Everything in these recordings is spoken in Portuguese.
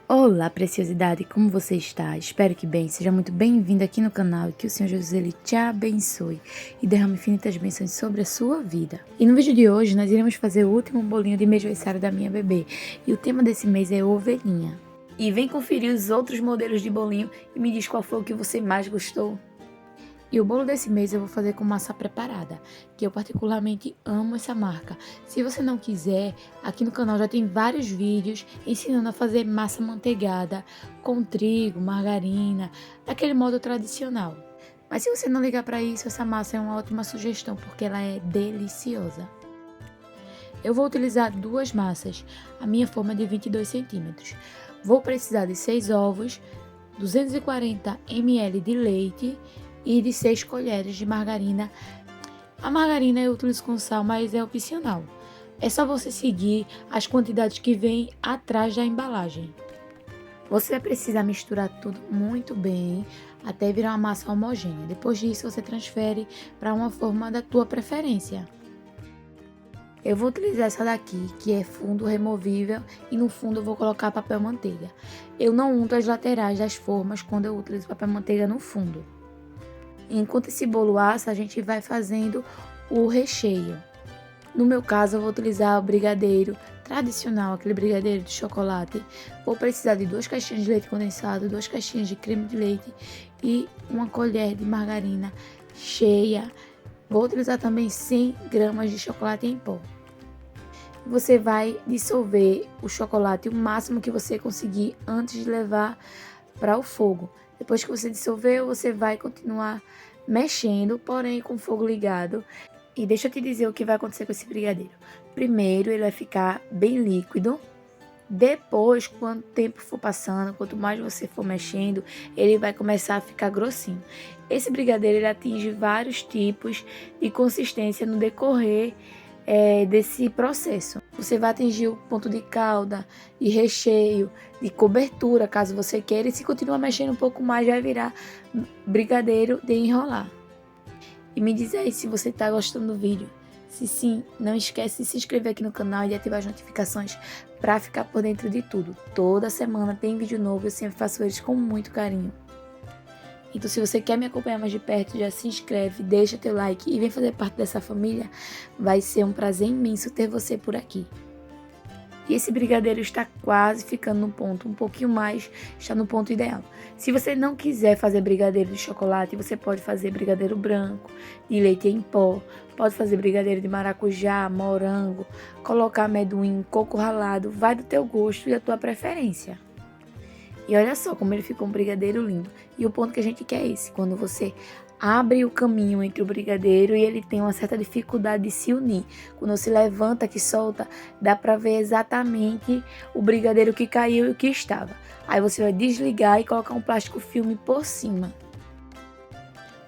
Olá, preciosidade, como você está? Espero que bem. Seja muito bem-vindo aqui no canal e que o Senhor Jesus ele te abençoe e derrame infinitas bênçãos sobre a sua vida. E no vídeo de hoje nós iremos fazer o último bolinho de mês-versário da minha bebê. E o tema desse mês é ovelhinha. E vem conferir os outros modelos de bolinho e me diz qual foi o que você mais gostou. E o bolo desse mês eu vou fazer com massa preparada, que eu particularmente amo essa marca. Se você não quiser, aqui no canal já tem vários vídeos ensinando a fazer massa manteigada com trigo, margarina, daquele modo tradicional. Mas se você não ligar para isso, essa massa é uma ótima sugestão, porque ela é deliciosa. Eu vou utilizar duas massas, a minha forma é de 22 centímetros. Vou precisar de 6 ovos, 240 ml de leite e de 6 colheres de margarina. A margarina eu utilizo com sal, mas é opcional. É só você seguir as quantidades que vem atrás da embalagem. Você vai precisar misturar tudo muito bem até virar uma massa homogênea. Depois disso, você transfere para uma forma da tua preferência. Eu vou utilizar essa daqui, que é fundo removível, e no fundo eu vou colocar papel manteiga. Eu não unto as laterais das formas quando eu utilizo papel manteiga no fundo. Enquanto esse bolo assa, a gente vai fazendo o recheio. No meu caso, eu vou utilizar o brigadeiro tradicional, aquele brigadeiro de chocolate. Vou precisar de 2 caixinhas de leite condensado, 2 caixinhas de creme de leite e uma colher de margarina cheia. Vou utilizar também 100 gramas de chocolate em pó. Você vai dissolver o chocolate o máximo que você conseguir antes de levar para o fogo. Depois que você dissolveu, você vai continuar mexendo, porém com o fogo ligado. E deixa eu te dizer o que vai acontecer com esse brigadeiro. Primeiro, ele vai ficar bem líquido. Depois, quanto tempo for passando, quanto mais você for mexendo, ele vai começar a ficar grossinho. Esse brigadeiro ele atinge vários tipos de consistência no decorrer desse processo. Você vai atingir o ponto de calda, de recheio, de cobertura, caso você queira. E se continuar mexendo um pouco mais, vai virar brigadeiro de enrolar. E me diz aí se você está gostando do vídeo. Se sim, não esquece de se inscrever aqui no canal e de ativar as notificações para ficar por dentro de tudo. Toda semana tem vídeo novo, eu sempre faço eles com muito carinho. Então, se você quer me acompanhar mais de perto, já se inscreve, deixa teu like e vem fazer parte dessa família. Vai ser um prazer imenso ter você por aqui. E esse brigadeiro está quase ficando no ponto, um pouquinho mais, está no ponto ideal. Se você não quiser fazer brigadeiro de chocolate, você pode fazer brigadeiro branco, de leite em pó, pode fazer brigadeiro de maracujá, morango, colocar amendoim, coco ralado, vai do teu gosto e da tua preferência. E olha só como ele ficou um brigadeiro lindo. E o ponto que a gente quer é esse, quando você abre o caminho entre o brigadeiro e ele tem uma certa dificuldade de se unir. Quando você levanta, que solta, dá pra ver exatamente o brigadeiro que caiu e o que estava. Aí você vai desligar e colocar um plástico filme por cima.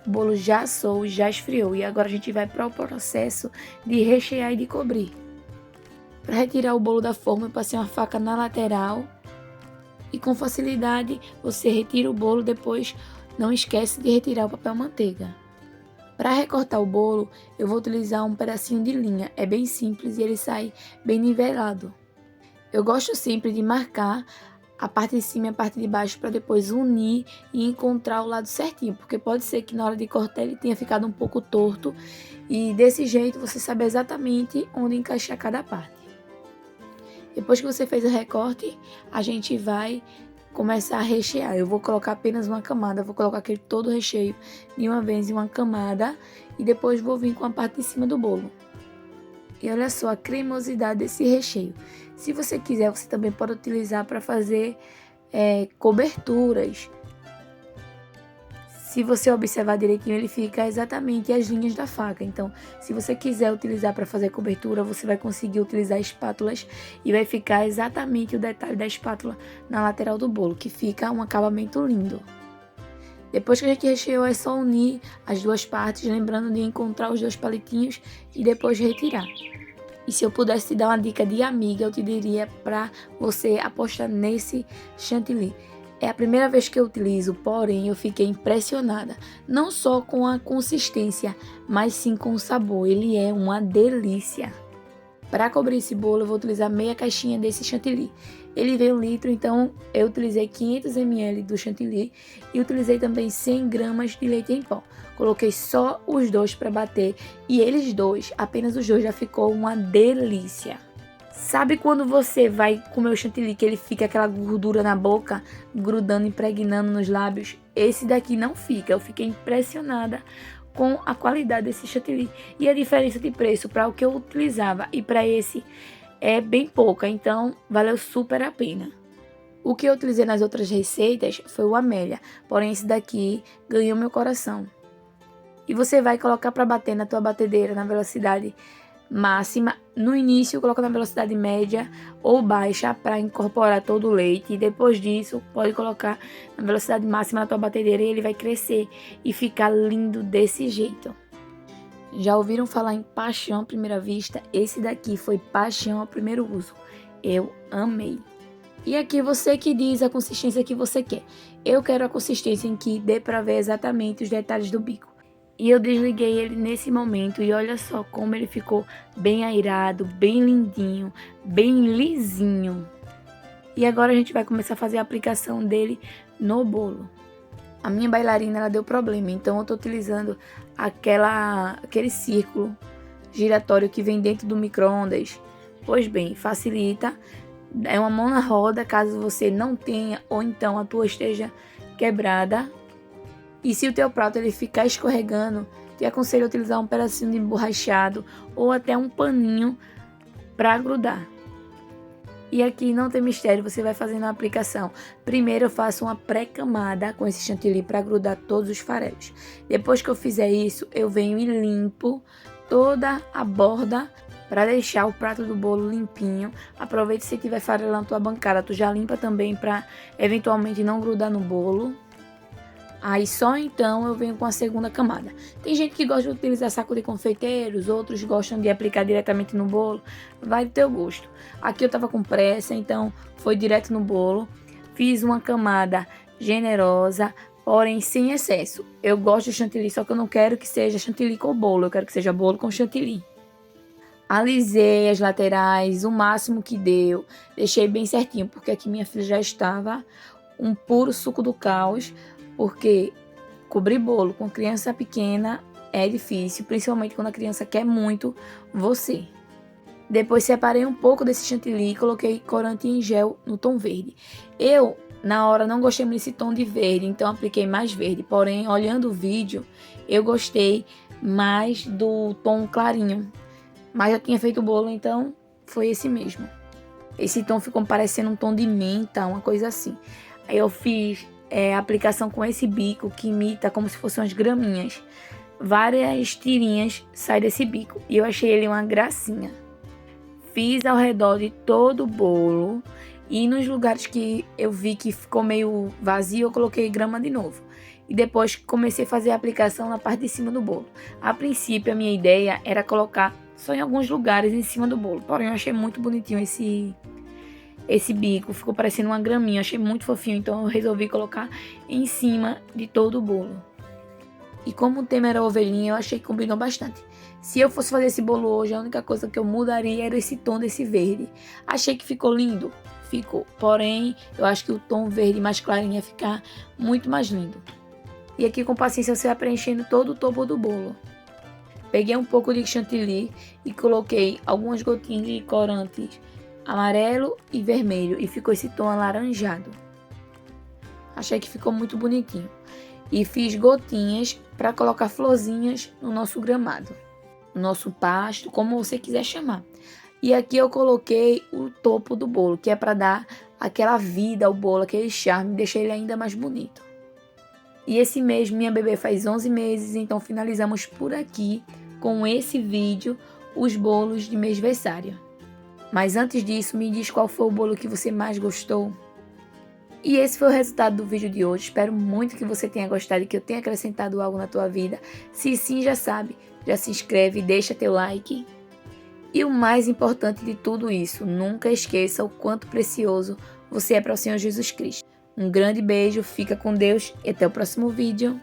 O bolo já assou, já esfriou e agora a gente vai para o processo de rechear e de cobrir. Para retirar o bolo da forma, eu passei uma faca na lateral e com facilidade você retira o bolo, depois não esquece de retirar o papel manteiga. Para recortar o bolo, eu vou utilizar um pedacinho de linha, é bem simples e ele sai bem nivelado. Eu gosto sempre de marcar a parte de cima e a parte de baixo para depois unir e encontrar o lado certinho, porque pode ser que na hora de cortar ele tenha ficado um pouco torto e desse jeito você sabe exatamente onde encaixar cada parte. Depois que você fez o recorte, a gente vai começar a rechear. Eu vou colocar apenas uma camada, vou colocar aquele todo o recheio de uma vez em uma camada e depois vou vir com a parte de cima do bolo. E olha só a cremosidade desse recheio. Se você quiser, você também pode utilizar para fazer coberturas. Se você observar direitinho, ele fica exatamente as linhas da faca. Então, se você quiser utilizar para fazer cobertura, você vai conseguir utilizar espátulas e vai ficar exatamente o detalhe da espátula na lateral do bolo, que fica um acabamento lindo. Depois que a gente recheou, é só unir as duas partes, lembrando de encontrar os 2 palitinhos e depois retirar. E se eu pudesse te dar uma dica de amiga, eu te diria para você apostar nesse chantilly. É a primeira vez que eu utilizo, porém eu fiquei impressionada, não só com a consistência, mas sim com o sabor. Ele é uma delícia. Para cobrir esse bolo, eu vou utilizar meia caixinha desse chantilly. Ele veio 1 litro, então eu utilizei 500 ml do chantilly e utilizei também 100 gramas de leite em pó. Coloquei só os dois para bater e eles dois, apenas os dois, já ficou uma delícia. Sabe quando você vai comer o chantilly que ele fica aquela gordura na boca, grudando, impregnando nos lábios? Esse daqui não fica, eu fiquei impressionada com a qualidade desse chantilly. E a diferença de preço para o que eu utilizava e para esse é bem pouca, então valeu super a pena. O que eu utilizei nas outras receitas foi o Amélia, porém esse daqui ganhou meu coração. E você vai colocar para bater na tua batedeira na velocidade máxima. No início coloca na velocidade média ou baixa para incorporar todo o leite, e depois disso pode colocar na velocidade máxima na tua batedeira e ele vai crescer e ficar lindo desse jeito. Já ouviram falar em paixão à primeira vista? Esse daqui foi paixão ao primeiro uso. Eu amei. E aqui você que diz a consistência que você quer. Eu quero a consistência em que dê para ver exatamente os detalhes do bico. E eu desliguei ele nesse momento e olha só como ele ficou bem airado, bem lindinho, bem lisinho. E agora a gente vai começar a fazer a aplicação dele no bolo. A minha bailarina ela deu problema, então eu tô utilizando aquele círculo giratório que vem dentro do micro-ondas. Pois bem, facilita. É uma mão na roda caso você não tenha ou então a tua esteja quebrada. E se o teu prato ele ficar escorregando, te aconselho a utilizar um pedacinho de emborrachado ou até um paninho para grudar. E aqui não tem mistério, você vai fazendo a aplicação. Primeiro eu faço uma pré-camada com esse chantilly para grudar todos os farelos. Depois que eu fizer isso, eu venho e limpo toda a borda para deixar o prato do bolo limpinho. Aproveite se tiver farelo na tua bancada, tu já limpa também para eventualmente não grudar no bolo. Aí só então eu venho com a segunda camada. Tem gente que gosta de utilizar saco de confeiteiros, outros gostam de aplicar diretamente no bolo. Vai do teu gosto. Aqui eu tava com pressa, então foi direto no bolo. Fiz uma camada generosa, porém sem excesso. Eu gosto de chantilly, só que eu não quero que seja chantilly com bolo. Eu quero que seja bolo com chantilly. Alisei as laterais o máximo que deu. Deixei bem certinho, porque aqui minha filha já estava um puro suco do caos. Porque cobrir bolo com criança pequena é difícil, principalmente quando a criança quer muito você. Depois separei um pouco desse chantilly e coloquei corante em gel no tom verde. Eu, na hora, não gostei muito desse tom de verde, então apliquei mais verde. Porém, olhando o vídeo, eu gostei mais do tom clarinho. Mas eu tinha feito o bolo, então foi esse mesmo. Esse tom ficou parecendo um tom de menta, uma coisa assim. Aí eu fiz aplicação com esse bico que imita como se fossem umas graminhas. Várias tirinhas saem desse bico e eu achei ele uma gracinha. Fiz ao redor de todo o bolo e nos lugares que eu vi que ficou meio vazio eu coloquei grama de novo. E depois comecei a fazer a aplicação na parte de cima do bolo. A princípio a minha ideia era colocar só em alguns lugares em cima do bolo, porém eu achei muito bonitinho esse bico, ficou parecendo uma graminha, achei muito fofinho, então eu resolvi colocar em cima de todo o bolo. E como o tema era ovelhinha, eu achei que combinou bastante. Se eu fosse fazer esse bolo hoje, a única coisa que eu mudaria era esse tom desse verde. Achei que ficou lindo, ficou, porém eu acho que o tom verde mais clarinho ia ficar muito mais lindo. E aqui com paciência você vai preenchendo todo o topo do bolo. Peguei um pouco de chantilly e coloquei algumas gotinhas de corantes amarelo e vermelho e ficou esse tom alaranjado. Achei que ficou muito bonitinho. E fiz gotinhas para colocar florzinhas no nosso gramado, no nosso pasto, como você quiser chamar. E aqui eu coloquei o topo do bolo, que é para dar aquela vida ao bolo, aquele charme, deixar ele ainda mais bonito. E esse mês minha bebê faz 11 meses, então finalizamos por aqui com esse vídeo os bolos de mêsversário. Mas antes disso, me diz qual foi o bolo que você mais gostou. E esse foi o resultado do vídeo de hoje. Espero muito que você tenha gostado e que eu tenha acrescentado algo na tua vida. Se sim, já sabe, já se inscreve, deixa teu like. E o mais importante de tudo isso, nunca esqueça o quanto precioso você é para o Senhor Jesus Cristo. Um grande beijo, fica com Deus e até o próximo vídeo.